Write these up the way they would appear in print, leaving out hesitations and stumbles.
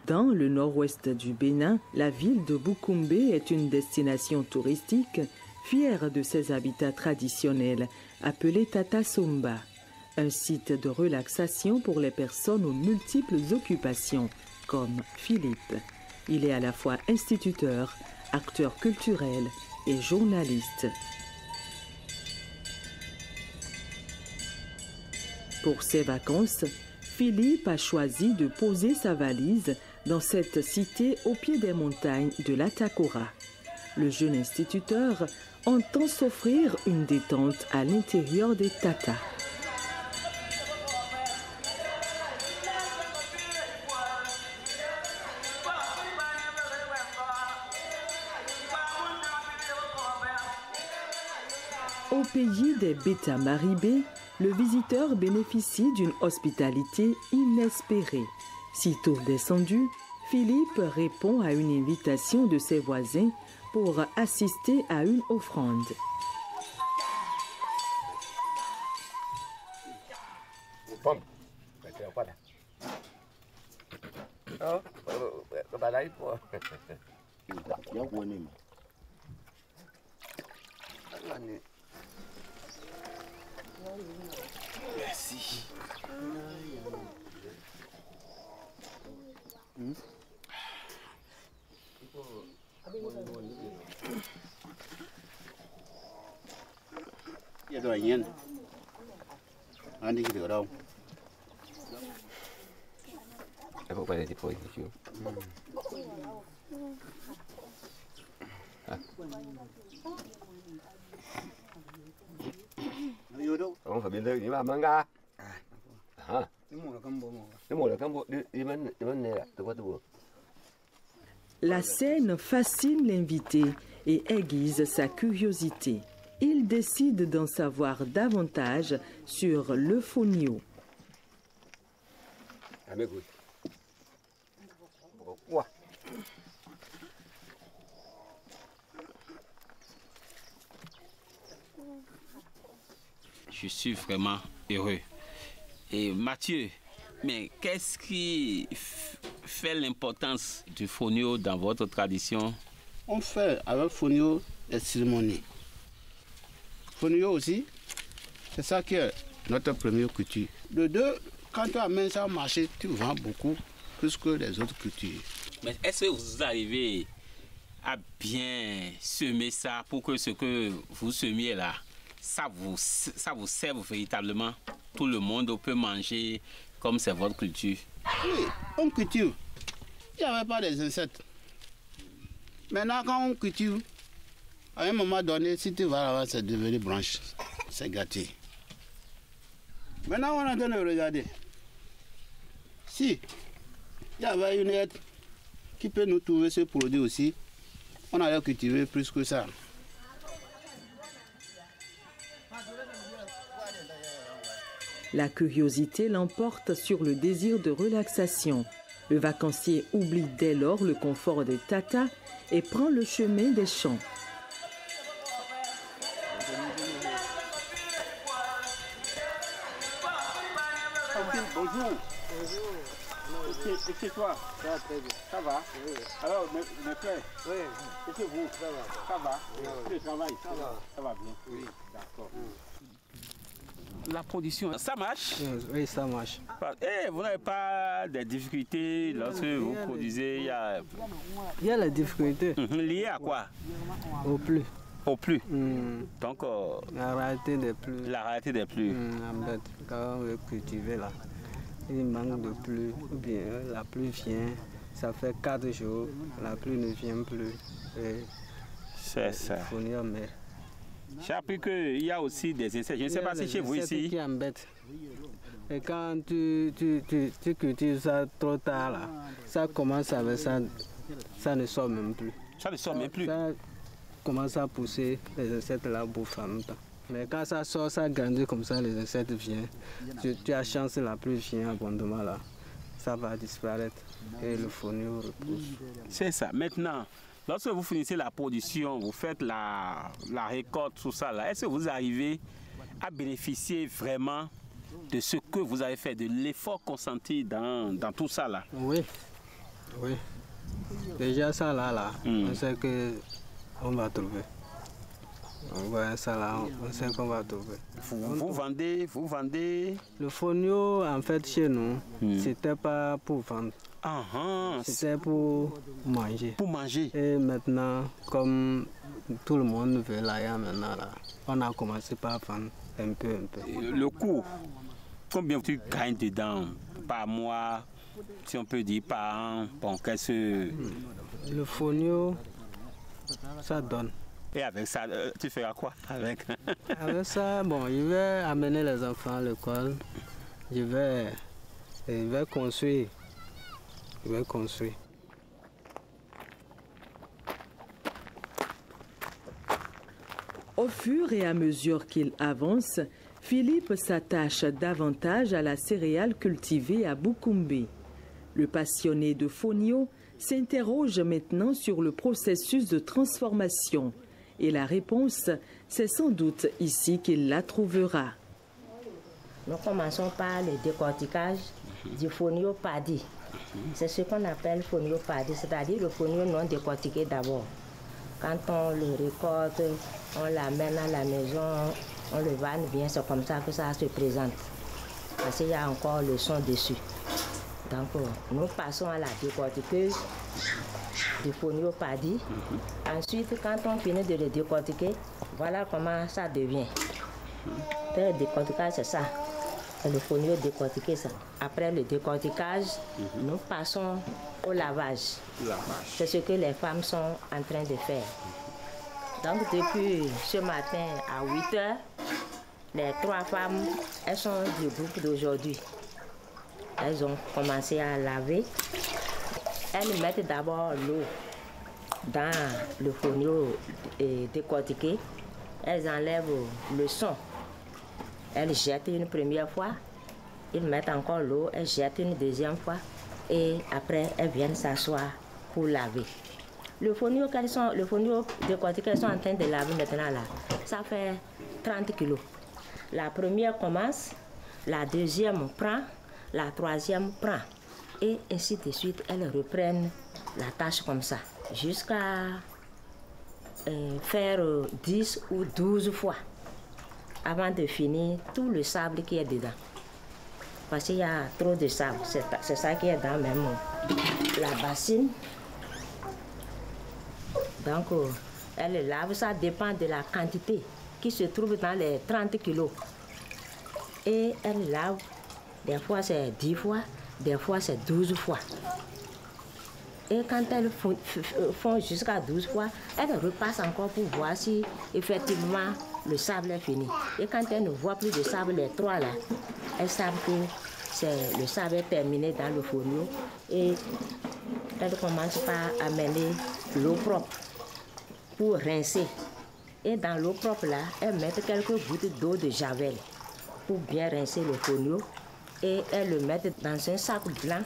Dans le nord-ouest du Bénin, la ville de Boukoumbe est une destination touristique fière de ses habitats traditionnels, appelés Tata Somba, un site de relaxation pour les personnes aux multiples occupations, comme Philippe. Il est à la fois instituteur, acteur culturel et journaliste. Pour ses vacances, Philippe a choisi de poser sa valise dans cette cité au pied des montagnes de l'Atakora. Le jeune instituteur entend s'offrir une détente à l'intérieur des tatas. Au pays des Beta Maribé, le visiteur bénéficie d'une hospitalité inespérée. Sitôt descendu, Philippe répond à une invitation de ses voisins pour assister à une offrande. Merci. Giờ rồi nhiên anh đi được đâu Em phải để phơi chứ. Không phải biến đời đi mà mang ra. Hả? Cái mùa là cam bộ đi bên này từ qua từ buổi. La scène fascine l'invité et aiguise sa curiosité. Il décide d'en savoir davantage sur le fonio. Je suis vraiment heureux. Et Mathieu, mais qu'est-ce qui fait l'importance du fonio dans votre tradition? On fait avec fonio des cérémonies. Fonio aussi, c'est ça qui est notre première culture. De deux, quand tu amènes ça au marché, tu vends beaucoup plus que les autres cultures. Mais est-ce que vous arrivez à bien semer ça pour que ce que vous semiez là, ça vous serve véritablement? Tout le monde peut manger comme c'est votre culture. Oui, on cultive. Il n'y avait pas des insectes. Maintenant, quand on cultive, à un moment donné, si tu vas là-bas, c'est devenu branche. C'est gâté. Maintenant, on est en train de regarder. Si il y avait une aide qui peut nous trouver ce produit aussi, on allait cultiver plus que ça. La curiosité l'emporte sur le désir de relaxation. Le vacancier oublie dès lors le confort des tatas et prend le chemin des champs. Bonjour. Bonjour. Et chez toi? Ça va très bien. Ça va? Oui. Alors, mes frères? Oui. Et chez vous? Ça va. Ça va? Oui. Le travail? Ça va. Ça va bien? Oui. D'accord. La production, ça marche? Oui, ça marche. Et vous n'avez pas de difficultés lorsque vous produisez? Il y a la difficulté. Liées à quoi? Au plus. Au plus. Donc, la rareté des pluies. La rareté des pluies. Quand on veut cultiver là, il manque de pluie. Ou bien la pluie vient, ça fait 4 jours, la pluie ne vient plus. C'est ça. J'ai appris qu'il y a aussi des insectes. Je ne sais pas si chez vous ici. Qui embêtent. Et quand tu cultives ça trop tard, là, ça commence avec ça, ça ne sort même plus. Ça ne sort même plus. Ça commence à pousser, les insectes là bouffent en même temps. Mais quand ça sort, ça grandit comme ça, les insectes viennent. Tu as chance, la pluie vient abondamment là, ça va disparaître et le fonio repousse. C'est ça. Maintenant, lorsque vous finissez la production, vous faites la récolte, tout ça là, est-ce que vous arrivez à bénéficier vraiment de ce que vous avez fait, de l'effort consenti dans tout ça là? Oui. Oui. Déjà ça là, on sait qu'on va trouver. On voit ça là, on sait qu'on va trouver. Vous vendez. Le fonio, en fait, chez nous, c'était pas pour vendre. C'était pour manger. Pour manger. Et maintenant, comme tout le monde veut l'ailleurs maintenant, là, on a commencé par vendre un peu. Le coût, combien tu gagnes dedans par mois, si on peut dire par an? Bon, qu'est-ce... Le fonio, ça donne. Et avec ça, tu feras quoi avec? Avec ça, bon, je vais amener les enfants à l'école. Je vais construire. Au fur et à mesure qu'il avance, Philippe s'attache davantage à la céréale cultivée à Boukoumbe. Le passionné de fonio s'interroge maintenant sur le processus de transformation. Et la réponse, c'est sans doute ici qu'il la trouvera. Nous commençons par le décortiquage du fonio paddy. C'est ce qu'on appelle fonio paddy, c'est-à-dire le fonio non décortiqué d'abord. Quand on le récolte, on l'amène à la maison, on le vanne bien, c'est comme ça que ça se présente. Parce qu'il y a encore le son dessus. Donc nous passons à la décortiqueuse du fonio paddy. Ensuite, quand on finit de le décortiquer, voilà comment ça devient. Le décortiquage, c'est ça. C'est le fonio décortiqué, ça. Après le décortiquage, nous passons au lavage. C'est ce que les femmes sont en train de faire. Donc depuis ce matin à 8 h, les 3 femmes, elles sont du groupe d'aujourd'hui. Elles ont commencé à laver. Elles mettent d'abord l'eau dans le fonio décortiqué. Elles enlèvent le son. Elles jettent une première fois. Ils mettent encore l'eau. Elles jettent une deuxième fois. Et après, elles viennent s'asseoir pour laver. Le fonio décortiqué qu'elles sont en train de laver maintenant là, ça fait 30 kilos. La première commence, la deuxième prend, la troisième prend. Et ainsi de suite, elles reprennent la tâche comme ça, jusqu'à faire 10 ou 12 fois, avant de finir tout le sable qui est dedans. Parce qu'il y a trop de sable, c'est ça qui est dans même la bassine. Donc, elle lave, ça dépend de la quantité qui se trouve dans les 30 kilos. Et elle lave, des fois c'est 10 fois, des fois c'est 12 fois. Et quand elles font jusqu'à 12 fois, elles repassent encore pour voir si effectivement le sable est fini. Et quand elles ne voient plus de sable, les 3 là, elles savent que le sable est terminé dans le fonio. Et elles commencent par amener l'eau propre pour rincer. Et dans l'eau propre là, elles mettent quelques gouttes d'eau de javel pour bien rincer le fonio. Et elles le mettent dans un sac blanc.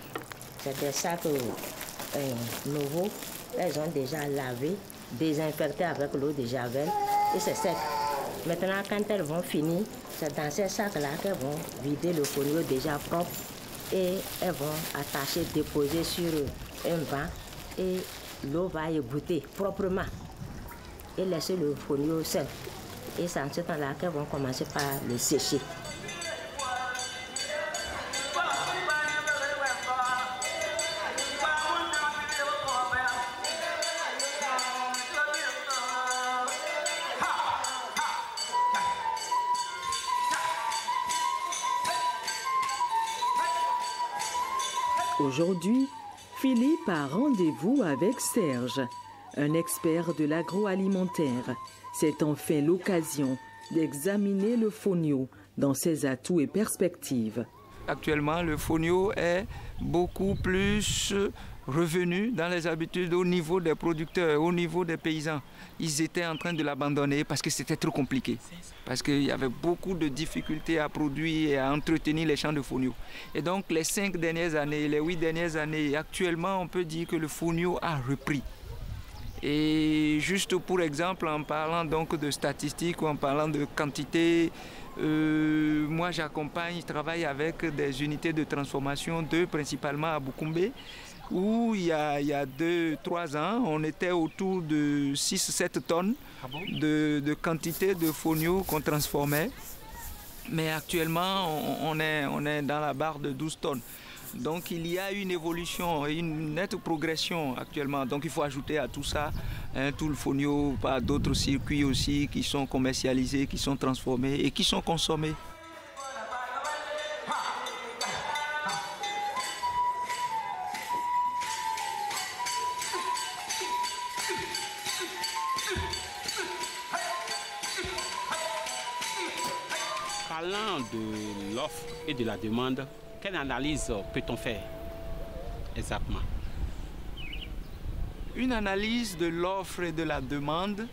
C'est des sacs nouveaux. Elles ont déjà lavé, désinfecté avec l'eau de javel et c'est sec. Maintenant, quand elles vont finir, c'est dans ces sacs-là qu'elles vont vider le fonio déjà propre et elles vont attacher, déposer sur un banc et l'eau va égoutter proprement et laisser le fonio seul. Et c'est en ce temps-là qu'elles vont commencer par le sécher. Aujourd'hui, Philippe a rendez-vous avec Serge, un expert de l'agroalimentaire. C'est enfin l'occasion d'examiner le fonio dans ses atouts et perspectives. Actuellement, le fonio est beaucoup plus revenu dans les habitudes au niveau des producteurs, au niveau des paysans. Ils étaient en train de l'abandonner parce que c'était trop compliqué. Parce qu'il y avait beaucoup de difficultés à produire et à entretenir les champs de fonio. Et donc les 5 dernières années, les 8 dernières années, actuellement on peut dire que le fonio a repris. Et juste pour exemple, en parlant donc de statistiques ou en parlant de quantité, moi j'accompagne, je travaille avec des unités de transformation, 2 principalement à Boukoumbe, où il y a 2-3 ans, on était autour de 6-7 tonnes de quantité de fonio qu'on transformait. Mais actuellement, on est dans la barre de 12 tonnes. Donc il y a une évolution et une nette progression actuellement. Donc il faut ajouter à tout ça tout le fonio, par d'autres circuits aussi qui sont commercialisés, qui sont transformés et qui sont consommés. Parlant de l'offre et de la demande, quelle analyse peut-on faire exactement? Une analyse de l'offre et de la demande,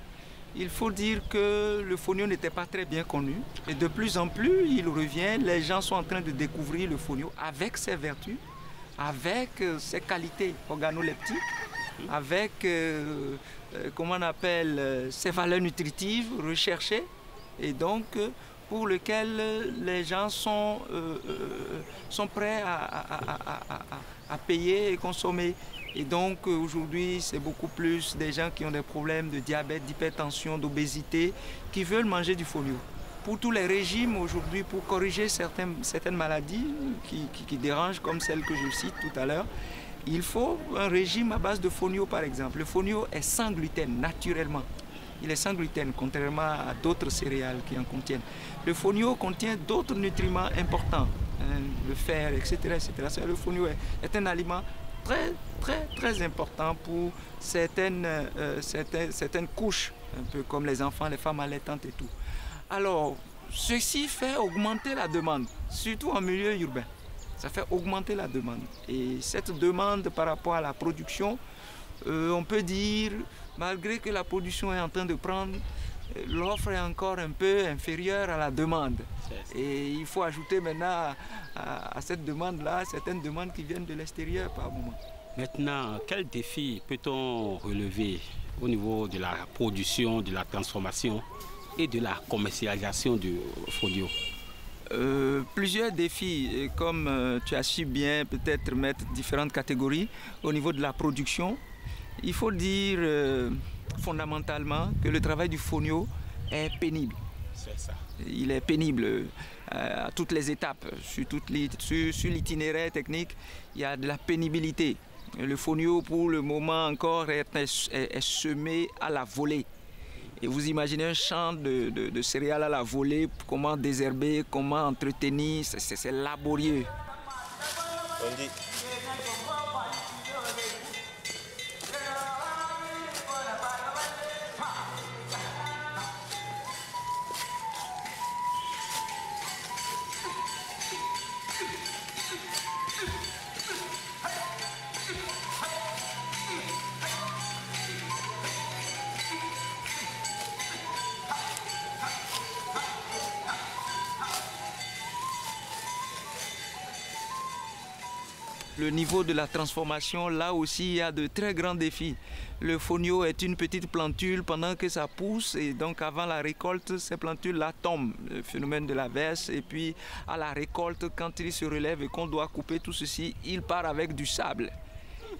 il faut dire que le fonio n'était pas très bien connu et de plus en plus il revient, les gens sont en train de découvrir le fonio avec ses vertus, avec ses qualités organoleptiques, avec comment on appelle, ses valeurs nutritives recherchées et donc pour lequel les gens sont prêts à payer et consommer. Et donc aujourd'hui, c'est beaucoup plus des gens qui ont des problèmes de diabète, d'hypertension, d'obésité, qui veulent manger du fonio. Pour tous les régimes aujourd'hui, pour corriger certaines maladies qui dérangent, comme celle que je cite tout à l'heure, il faut un régime à base de fonio par exemple. Le fonio est sans gluten, naturellement. Il est sans gluten, contrairement à d'autres céréales qui en contiennent. Le fonio contient d'autres nutriments importants, le fer, etc. etc. Le fonio est un aliment très important pour certaines couches, un peu comme les enfants, les femmes allaitantes et tout. Alors, ceci fait augmenter la demande, surtout en milieu urbain. Ça fait augmenter la demande. Et cette demande par rapport à la production, on peut dire, malgré que la production est en train de prendre, l'offre est encore un peu inférieure à la demande. Et il faut ajouter maintenant à cette demande-là certaines demandes qui viennent de l'extérieur par moment. Maintenant, quel défi peut-on relever au niveau de la production, de la transformation et de la commercialisation du fonio? Plusieurs défis, et comme tu as su bien peut-être mettre différentes catégories au niveau de la production. Il faut dire fondamentalement que le travail du fonio est pénible. C'est ça. Il est pénible à toutes les étapes. Sur l'itinéraire technique, il y a de la pénibilité. Le fonio, pour le moment encore, est semé à la volée. Et vous imaginez un champ de céréales à la volée, comment désherber, comment entretenir, c'est laborieux. Le niveau de la transformation, là aussi, il y a de très grands défis. Le fonio est une petite plantule pendant que ça pousse et donc avant la récolte, ces plantules-là tombent, le phénomène de la verse. Et puis à la récolte, quand il se relève et qu'on doit couper tout ceci, il part avec du sable.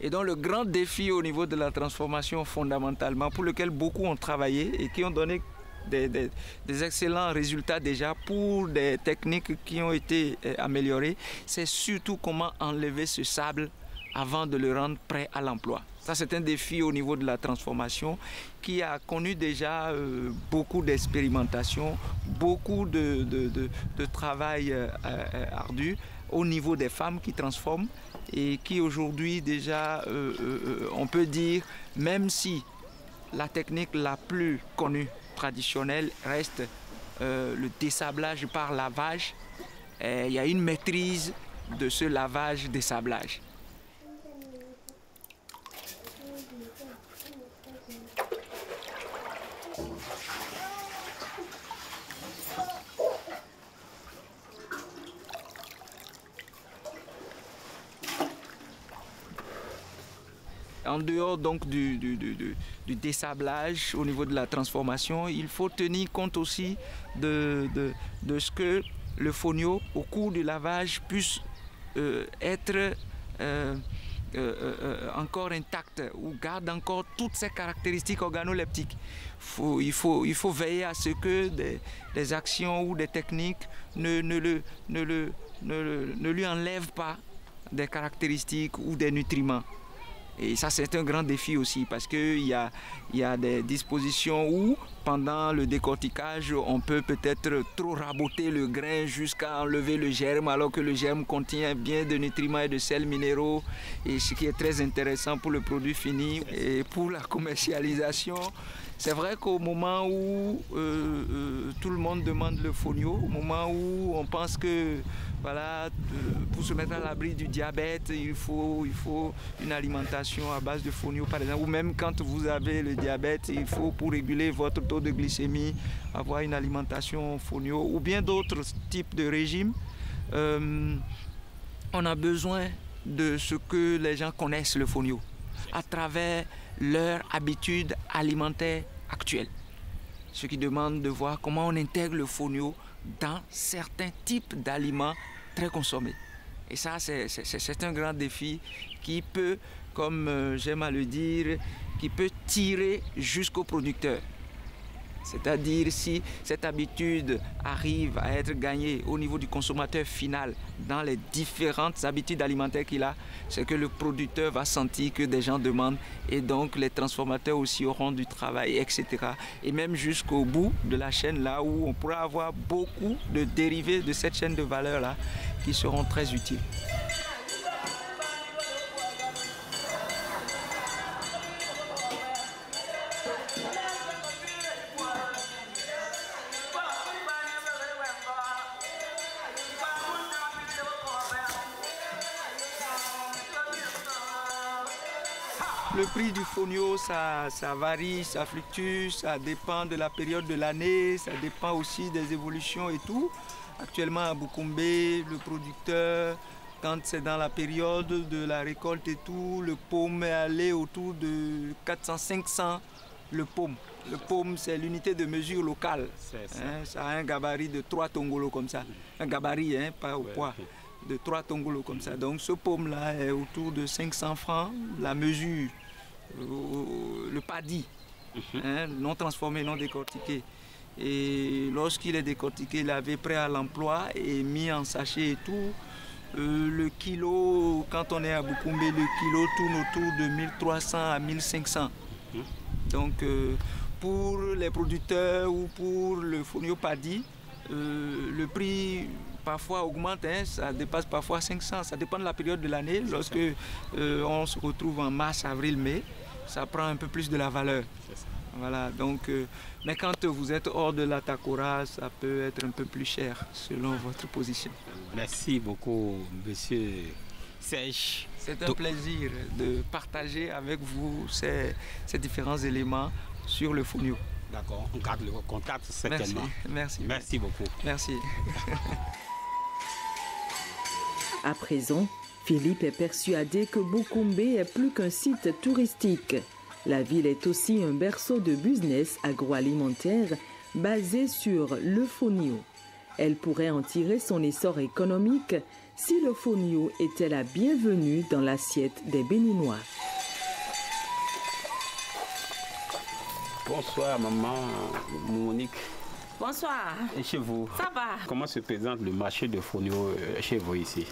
Et donc le grand défi au niveau de la transformation fondamentalement, pour lequel beaucoup ont travaillé et qui ont donné des excellents résultats déjà pour des techniques qui ont été améliorées, c'est surtout comment enlever ce sable avant de le rendre prêt à l'emploi. Ça, c'est un défi au niveau de la transformation qui a connu déjà beaucoup d'expérimentation, beaucoup de travail ardu au niveau des femmes qui transforment et qui aujourd'hui déjà, on peut dire, même si la technique la plus connue traditionnelle reste le dessablage par lavage, il y a une maîtrise de ce lavage-dessablage. En dehors donc du dessablage au niveau de la transformation, il faut tenir compte aussi de ce que le fonio, au cours du lavage, puisse être encore intacte ou garde encore toutes ses caractéristiques organoleptiques. Il faut veiller à ce que des actions ou des techniques ne lui enlèvent pas des caractéristiques ou des nutriments. Et ça, c'est un grand défi aussi parce qu'il y a des dispositions où, pendant le décortiquage, on peut peut-être trop raboter le grain jusqu'à enlever le germe, alors que le germe contient bien de nutriments et de sels minéraux, et ce qui est très intéressant pour le produit fini. Et pour la commercialisation, c'est vrai qu'au moment où tout le monde demande le fonio, au moment où on pense que voilà, pour se mettre à l'abri du diabète, il faut une alimentation à base de fonio par exemple, ou même quand vous avez le diabète, il faut pour réguler votre taux de glycémie avoir une alimentation fonio ou bien d'autres types de régimes. On a besoin de ce que les gens connaissent le fonio à travers leur habitude alimentaire actuelle. Ce qui demande de voir comment on intègre le fonio dans certains types d'aliments très consommés. Et ça, c'est un grand défi qui peut, comme j'aime à le dire, qui peut tirer jusqu'au producteur. C'est-à-dire si cette habitude arrive à être gagnée au niveau du consommateur final dans les différentes habitudes alimentaires qu'il a, c'est que le producteur va sentir que des gens demandent et donc les transformateurs aussi auront du travail, etc. Et même jusqu'au bout de la chaîne là où on pourra avoir beaucoup de dérivés de cette chaîne de valeur là qui seront très utiles. Le prix du fonio, ça varie, ça fluctue, ça dépend de la période de l'année, ça dépend aussi des évolutions et tout. Actuellement à Boukoumbe, le producteur, quand c'est dans la période de la récolte et tout, le pomme est allé autour de 400-500 le pomme. Le pomme, c'est l'unité de mesure locale. Ça a un gabarit de 3 tongolos comme ça. Un gabarit, pas au poids. De 3 tongolos comme ça. Donc ce pomme-là est autour de 500 francs, la mesure, le paddy, non transformé, non décortiqué. Et lorsqu'il est décortiqué, il avait prêt à l'emploi et mis en sachet et tout. Le kilo, quand on est à Boukoumbe, le kilo tourne autour de 1300 à 1500. Donc pour les producteurs ou pour le fonio paddy, le prix parfois augmente, ça dépasse parfois 500, ça dépend de la période de l'année. Lorsque on se retrouve en mars, avril, mai, ça prend un peu plus de la valeur. Voilà, donc, mais quand vous êtes hors de la Takora, ça peut être un peu plus cher selon votre position. Merci beaucoup, monsieur Serge. C'est un plaisir de partager avec vous ces différents éléments sur le fonio. D'accord, on garde le contact certainement. Merci. Merci beaucoup. Merci. À présent, Philippe est persuadé que Boukoumbe est plus qu'un site touristique. La ville est aussi un berceau de business agroalimentaire basé sur le fonio. Elle pourrait en tirer son essor économique si le fonio était la bienvenue dans l'assiette des Béninois. Bonsoir maman Monique. Bonsoir. Et chez vous? Ça va? Comment se présente le marché de fonio chez vous ici?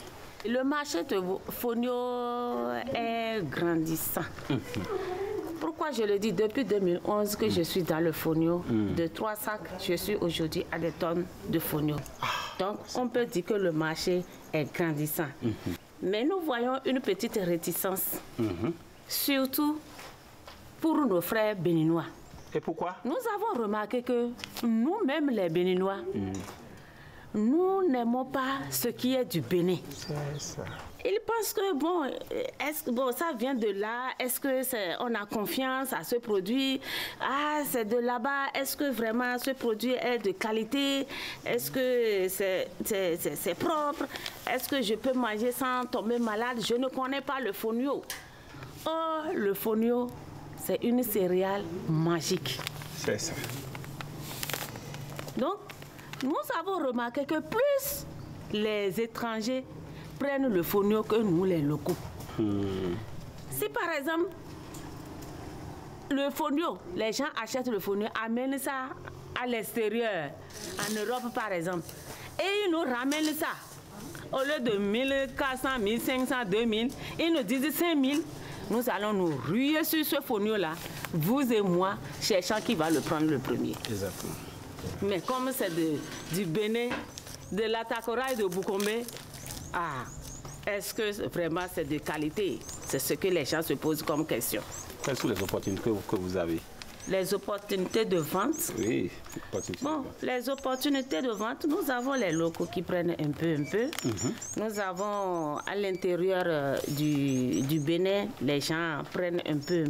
Le marché de fonio est grandissant. Pourquoi je le dis? Depuis 2011 que je suis dans le fonio, de 3 sacs, je suis aujourd'hui à des tonnes de fonio. Donc on peut dire que le marché est grandissant. Mais nous voyons une petite réticence, surtout pour nos frères béninois. Et pourquoi? Nous avons remarqué que nous-mêmes les Béninois, nous n'aimons pas ce qui est du Bénin. C'est ça. Ils pensent que ça vient de là, est-ce que on a confiance à ce produit? Ah, c'est de là-bas, est-ce que vraiment ce produit est de qualité? Est-ce que c'est propre? Est-ce que je peux manger sans tomber malade? Je ne connais pas le fonio. Oh, le fonio, c'est une céréale magique. C'est ça. Donc, nous avons remarqué que plus les étrangers prennent le fonio que nous, les locaux. Si par exemple, le fonio, les gens achètent le fonio, amènent ça à l'extérieur, en Europe par exemple, et ils nous ramènent ça. Au lieu de 1400, 1500, 2000, ils nous disent 5000. Nous allons nous ruer sur ce fonio-là, vous et moi, cherchant qui va le prendre le premier. Exactement. Mais comme c'est du Bénin, de l'Atakora et de Boukombe, est-ce que vraiment c'est de qualité? C'est ce que les gens se posent comme question. Quelles sont les opportunités que vous avez? Les opportunités de vente? Oui. Les opportunités de vente, nous avons les locaux qui prennent un peu. Nous avons à l'intérieur du Bénin, les gens prennent un peu.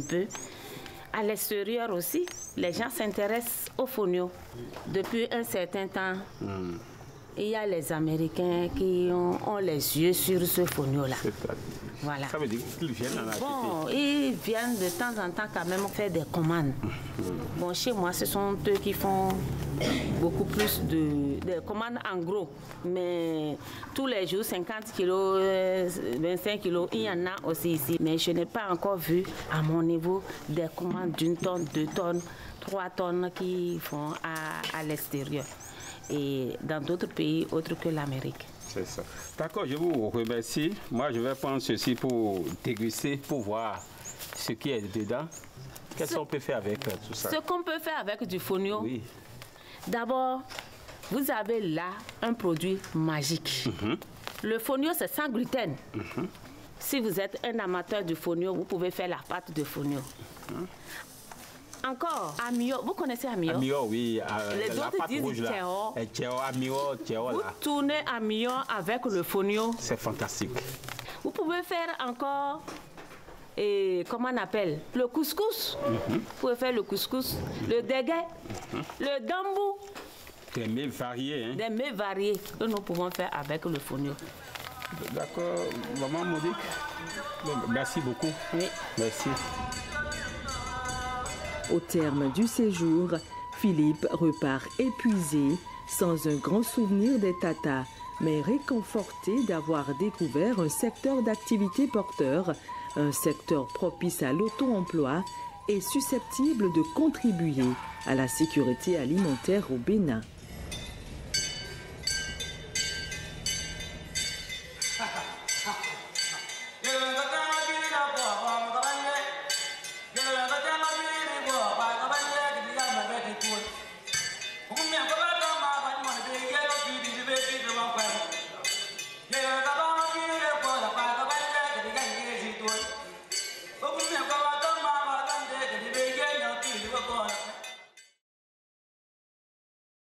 À l'extérieur aussi, les gens s'intéressent au fonio. Depuis un certain temps, il y a les Américains qui ont les yeux sur ce fonio-là. Voilà. Ça veut dire qu'ils viennent en acheter. Bon, ils viennent de temps en temps quand même faire des commandes. Bon, chez moi, ce sont eux qui font beaucoup plus de commandes en gros. Mais tous les jours, 50 kilos, 25 kilos, il y en a aussi ici. Mais je n'ai pas encore vu à mon niveau des commandes d'1 tonne, 2 tonnes, 3 tonnes qui font à l'extérieur. Et dans d'autres pays autres que l'Amérique. C'est ça. D'accord, je vous remercie. Moi, je vais prendre ceci pour déguster, pour voir ce qui est dedans. Qu'est-ce qu'on peut faire avec tout ça? Ce qu'on peut faire avec du fonio, oui. D'abord, vous avez là un produit magique. Le fonio, c'est sans gluten. Si vous êtes un amateur du fonio, vous pouvez faire la pâte de fonio. Encore, amio, vous connaissez amio? Amio, oui. Les la autres pâte disent rouge là. Amio, vous là. tournez amio avec le fonio. C'est fantastique. Vous pouvez faire encore, comment on appelle, le couscous. Vous pouvez faire le couscous, le dégué, le gambou. Des mets variés. Hein? Des mets variés que nous pouvons faire avec le fonio. D'accord, maman Monique. Merci beaucoup. Oui. Merci. Au terme du séjour, Philippe repart épuisé, sans un grand souvenir des tatas, mais réconforté d'avoir découvert un secteur d'activité porteur, un secteur propice à l'auto-emploi et susceptible de contribuer à la sécurité alimentaire au Bénin.